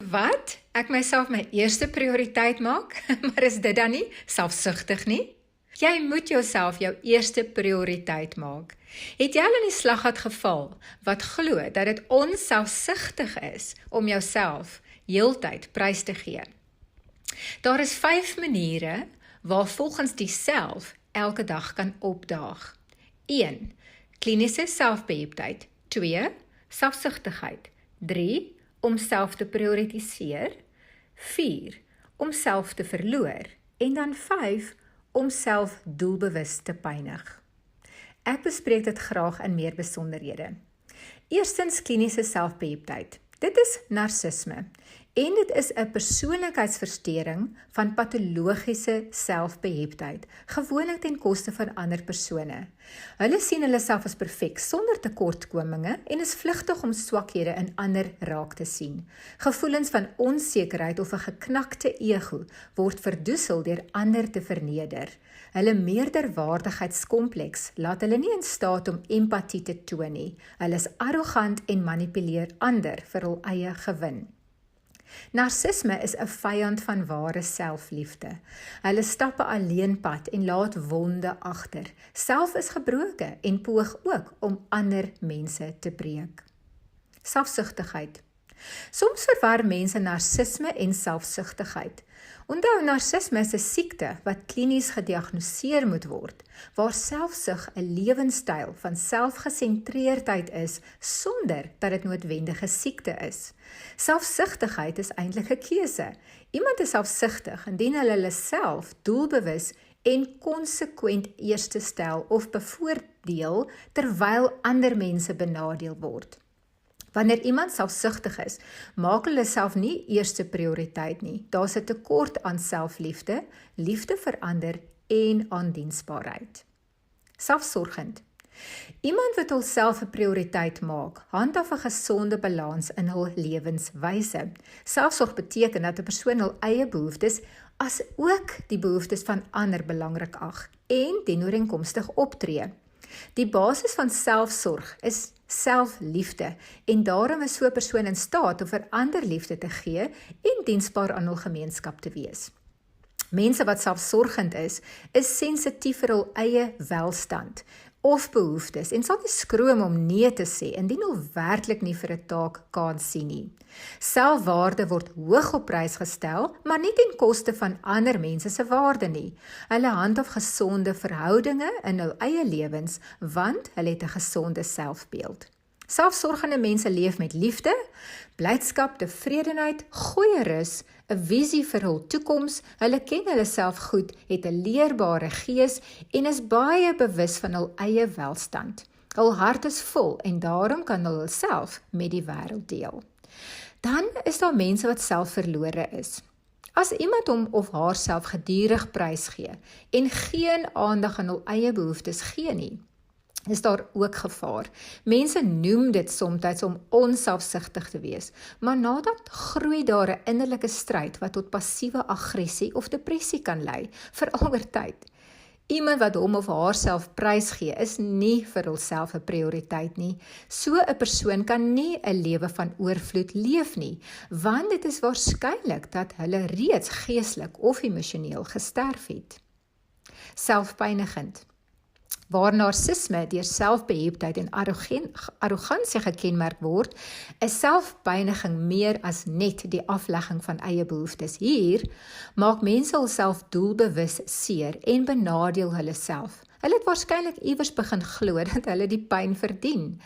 wat? Ek myself my eerste prioriteit maak, maar is dit dan nie selfsugtig nie? Jy moet jouself jou eerste prioriteit maak. Het jy al in die slaggat geval wat glo dat dit onselfsugtig is om jouself heeltyd prys te gee? Daar is 5 maniere waar volgens die self elke dag kan opdaag. 1. Kliniese selfbeheeptheid. 2. Selfsugtigheid. 3. Om self te prioritiseer. 4. Om self te verloor. En dan 5. Om self doelbewus te pynig. Ek bespreek dit graag in meer besonderhede. Eerstens kliniese selfbeheeptheid. Dit is narcisme. En dit is 'n persoonlikheidsversteuring van patologiese selfbeheeptheid, gewoonlik ten koste van ander persone. Hulle sien hulle self as perfek sonder tekortkominge en is vlugtig om swakhede in ander raak te sien. Gevoelens van onsekerheid of 'n geknakte ego word verdoesel deur ander te verneder. Hulle meerderwaardigheidskompleks laat hulle nie in staat om empatie te toon nie. Hulle is arrogant en manipuleer ander vir hul eie gewin. Narcisme is 'n vyand van ware selfliefde. Hulle stap 'n alleenpad en laat wonde agter. Self is gebroke en poog ook om ander mense te breek. Selfsugtigheid. Soms verwar mense narcisme en selfsugtigheid. Onthou, narcisme is 'n siekte wat klinies gediagnoseer moet word, waar selfsug 'n lewenstyl van selfgesentreerdheid is, sonder dat dit noodwendige siekte is. Selfsugtigheid is eintlik 'n keuse. Iemand is selfsugtig indien hulle self doelbewus en konsekwent eerste stel of bevoordeel, terwyl ander mense benadeel word. Wanneer iemand selfsugtig is, maak hulle self nie eerste prioriteit nie. Daar's 'n tekort aan selfliefde, liefde vir ander en aan diensbaarheid. Selfsorgend. Iemand wat hulself 'n prioriteit maak, handhaaf 'n gesonde balans in hul lewenswyse. Selfsorg beteken dat 'n persoon hul eie behoeftes as ook die behoeftes van ander belangrik ag en dienooreenkomstig optree. Die basis van selfsorg is selfliefde en daarom is so 'n persoon in staat om vir ander liefde te gee en diensbaar aan hul gemeenskap te wees. Mense wat selfsorgend is sensitief vir hul eie welstand of behoeftes en sal nie skroom om nee te sê indien hulle werklik nie vir 'n taak kan sien nie. Selfwaarde word hoog op prys gestel, maar nie ten koste van ander mense se waarde nie. Hulle handhaaf gesonde verhoudinge in hul eie lewens, want hulle het 'n gesonde selfbeeld. Selfsorgende mense leef met liefde, blydskap, tevredenheid, goeie rus, 'n visie vir hul toekoms, hulle ken hulle self goed, het 'n leerbare gees en is baie bewus van hul eie welstand. Hul hart is vol en daarom kan hulle self met die wêreld deel. Dan is daar mense wat selfverlore is. As iemand hom of haarself gedurig prysgee en geen aandag aan hul eie behoeftes gee nie, is daar ook gevaar. Mense noem dit soms om onselfsugtig te wees, maar nadat groei daar 'n innerlike stryd wat tot passiewe aggressie of depressie kan lei, veral oor tyd. Iemand wat hom of haarself prysgee is nie vir hulself 'n prioriteit nie. So 'n persoon kan nie 'n lewe van oorvloed leef nie, want dit is waarskynlik dat hulle reeds geestelik of emosioneel gesterf het. Selfpynigend. Waar narcisme deur selfbeheeptheid en arrogansie gekenmerk word, is selfpyniging meer as net die aflegging van eie behoeftes. Hier maak mense hulself doelbewus seer en benadeel hulle self. Hulle het waarskynlik iewers begin glo dat hulle die pyn verdien.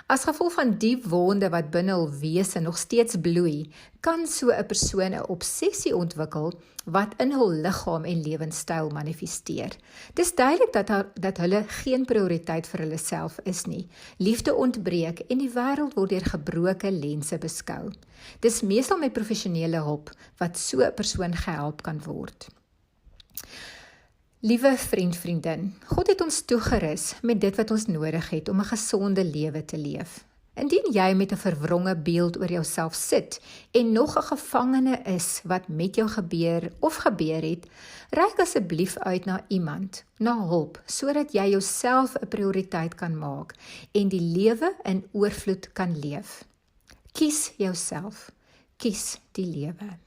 As gevolg van die wonde wat binne hul wese nog steeds bloei, kan so 'n persoon 'n obsessie ontwikkel wat in hul liggaam en lewenstyl manifesteer. Dis duidelik dat hulle geen prioriteit vir hulle self is nie. Liefde ontbreek en die wêreld word deur gebroke lense beskou. Dis meestal met professionele hulp wat so 'n persoon gehelp kan word. Liewe vriendin, God het ons toegerus met dit wat ons nodig het om 'n gesonde lewe te leef. Indien jy met 'n verwronge beeld oor jouself sit en nog 'n gevangene is wat met jou gebeur het, reik asseblief uit na iemand, na hulp, sodat jy jouself 'n prioriteit kan maak en die lewe in oorvloed kan leef. Kies jouself. Kies die lewe.